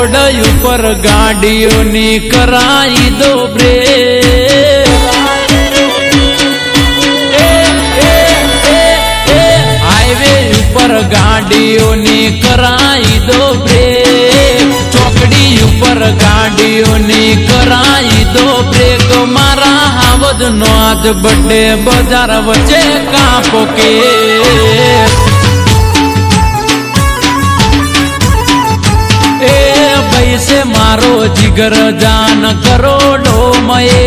ઉપર ગાડીઓની કરાઈ દો બ્રેક, હાઈવે ઉપર ગાડીઓની કરાઈ દો બ્રેક, ચોકડી ઉપર ગાડીઓની કરાઈ દો બ્રેક। મારા હાવજ નો આજ બર્થડે બજાર વચ્ચે કાપો કે से मारो जिगर जान करोड़ो मये,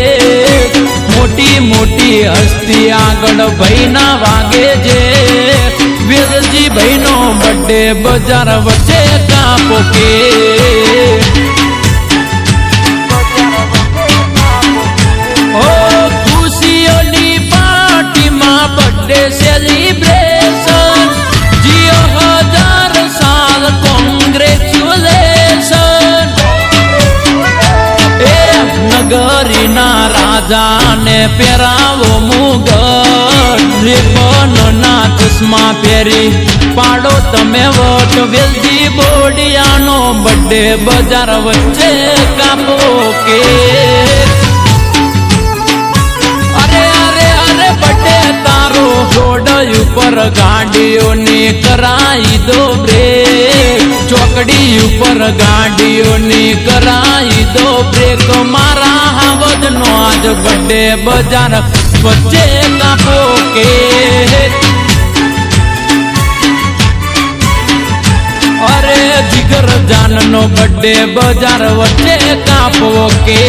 मोटी मोटी हस्ती आगड़ भैना वागे जे। वीरजी भैनो बर्थडे बजार वच्चे कापो के ओ खुशियोनी पार्टी मां बर्थडे सेलिब्रेशन, जियो 1000 साल कांग्रेचुलेशन। नगरी ना राजा ने पेरावो मुगट, रिबन ना चश्मा पेरी पाड़ो तमे vote. Velji Bodia no birthday बजार वच्चे कापो के अरे अरे अरे बर्थडे तारो रोड ऊपर गाड़ियोनी कराई दो ब्रेक, चौकड़ी ऊपर गाड़ियोनी कराई दो ब्रेक। मारा हावज नो आज बर्थडे बजार वच्चे कापो के अरे जिगर जान नो बर्थडे बजार वच्चे कापो के।